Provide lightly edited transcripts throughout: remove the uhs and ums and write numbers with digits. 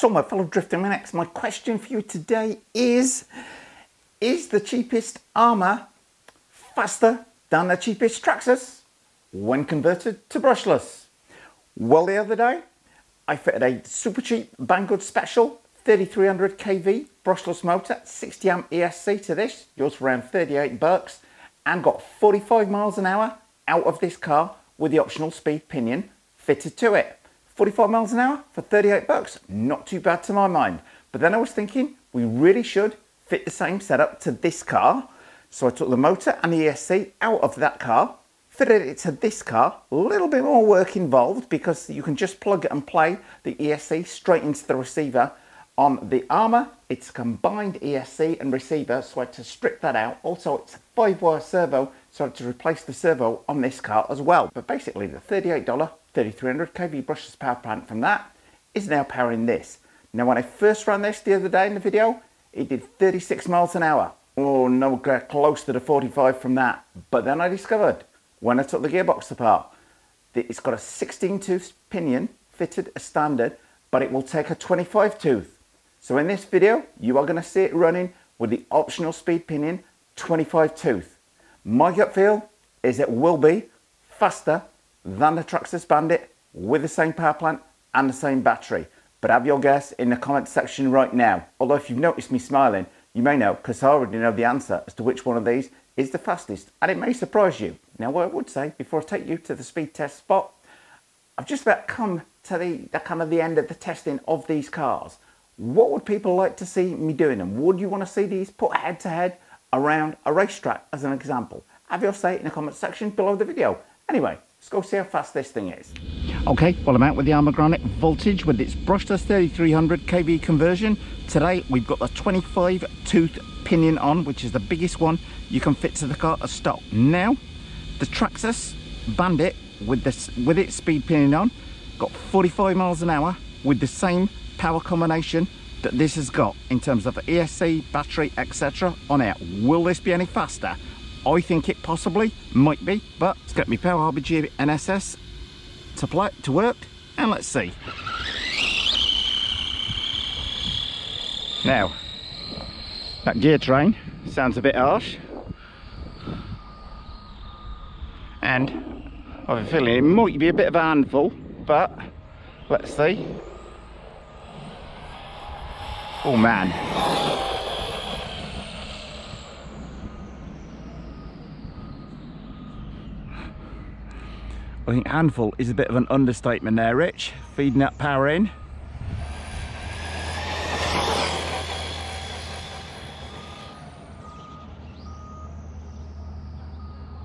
So my fellow drifting maniacs, my question for you today is the Cheapest Arrma faster than the Cheapest Traxxas when converted to brushless? Well, the other day I fitted a super cheap Banggood special 3300 kV brushless motor, 60 amp ESC to this, yours for around 38 bucks, and got 45 miles an hour out of this car with the optional speed pinion fitted to it. 45 miles an hour for 38 bucks, not too bad to my mind. But then I was thinking we really should fit the same setup to this car. So I took the motor and the ESC out of that car, fitted it to this car. A little bit more work involved because you can just plug it and play the ESC straight into the receiver. On the Arrma, it's a combined ESC and receiver, so I had to strip that out. Also, it's a 5-wire servo, so I had to replace the servo on this car as well. But basically, the $38 3300 kV brushless power plant from that is now powering this. Now, when I first ran this the other day in the video, it did 36 miles an hour. Oh, no, close to the 45 from that. But then I discovered, when I took the gearbox apart, that it's got a 16-tooth pinion fitted as standard, but it will take a 25-tooth. So in this video, you are going to see it running with the optional speed pinion 25-tooth. My gut feel is it will be faster than the Traxxas Bandit with the same power plant and the same battery. But have your guess in the comment section right now. Although if you've noticed me smiling, you may know, because I already know the answer as to which one of these is the fastest, and it may surprise you. Now, what I would say before I take you to the speed test spot, I've just about come to the end of the testing of these cars. What would people like to see me doing them? Would you want to see these put head to head around a racetrack as an example? Have your say in the comment section below the video. Anyway, let's go see how fast this thing is. Okay, well, I'm out with the Arrma Granite Voltage with its brushless 3300 kV conversion. Today we've got the 25-tooth pinion on, which is the biggest one you can fit to the car as stock. Now, the Traxxas Bandit with its speed pinion on got 45 miles an hour with the same power combination that this has got in terms of ESC, battery, etc. on it. Will this be any faster? I think it possibly might be, but it's got me Power RBG NSS to work, and let's see. Now, that gear train sounds a bit harsh, and I have a feeling it might be a bit of a handful, but let's see. Oh man. I think handful is a bit of an understatement there, Rich. Feeding that power in.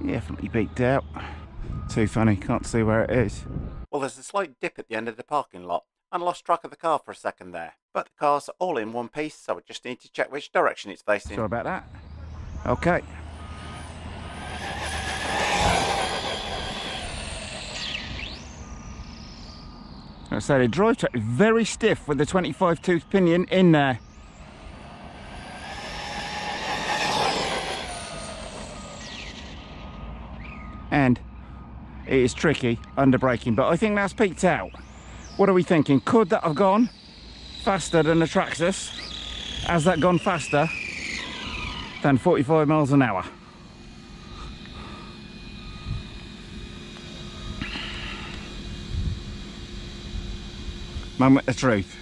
Definitely peaked out. Too funny, can't see where it is. Well, there's a slight dip at the end of the parking lot, and I lost track of the car for a second there. But the car's all in one piece, so I just need to check which direction it's facing. Sorry about that. Okay. I say the drive track is very stiff with the 25-tooth pinion in there. And it is tricky under braking, but I think that's peaked out. What are we thinking? Could that have gone faster than the Traxxas? Has that gone faster than 45 miles an hour? Moment of truth.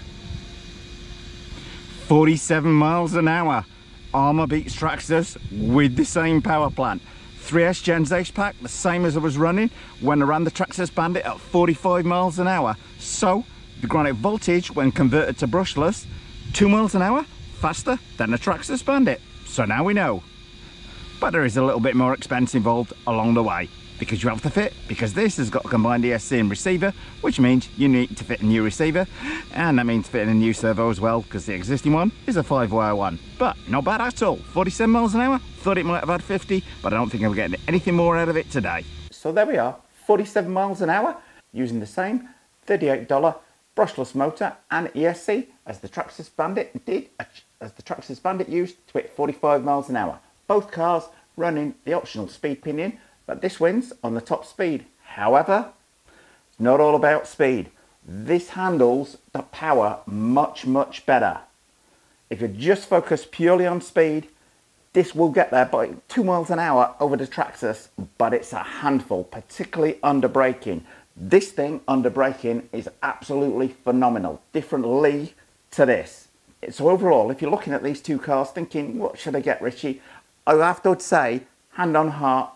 47 miles an hour. Arrma beats Traxxas with the same power plant. 3S Gens Ace Pack, the same as I was running when I ran the Traxxas Bandit at 45 miles an hour. So, the Granite Voltage, when converted to brushless, 2 miles an hour faster than the Traxxas Bandit. So now we know. But there is a little bit more expense involved along the way, because you have to fit, because this has got a combined ESC and receiver, which means you need to fit a new receiver, and that means fitting a new servo as well, because the existing one is a 5-wire one. But not bad at all. 47 miles an hour, thought it might have had 50, but I don't think I'm getting anything more out of it today. So there we are, 47 miles an hour, using the same $38 brushless motor and ESC as the Traxxas Bandit did, as the Traxxas Bandit used to hit 45 miles an hour. Both cars running the optional speed pinion, but this wins on the top speed. However, it's not all about speed. this handles the power much better. If you just focus purely on speed, this will get there by 2 miles an hour over the Traxxas, but it's a handful, particularly under braking. This thing under braking is absolutely phenomenal, different league to this. So overall, if you're looking at these two cars thinking, what should I get, Richie? I have to say, hand on heart,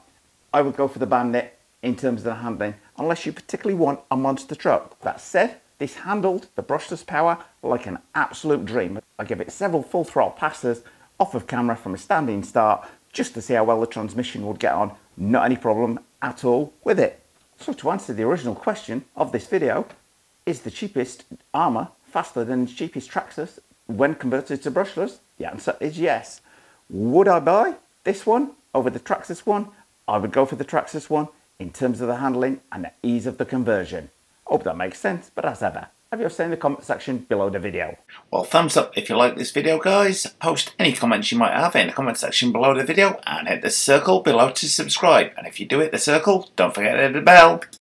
I would go for the Bandit in terms of the handling, unless you particularly want a monster truck. That said, this handled the brushless power like an absolute dream. I give it several full throttle passes off of camera from a standing start just to see how well the transmission would get on. Not any problem at all with it. So to answer the original question of this video, is the Cheapest Arrma faster than the Cheapest Traxxas when converted to brushless? The answer is yes. Would I buy this one over the Traxxas one? I would go for the Traxxas one in terms of the handling and the ease of the conversion. Hope that makes sense, but as ever, have your say in the comment section below the video. Well, thumbs up if you like this video, guys. Post any comments you might have in the comment section below the video and hit the circle below to subscribe. And if you do hit the circle, don't forget to hit the bell.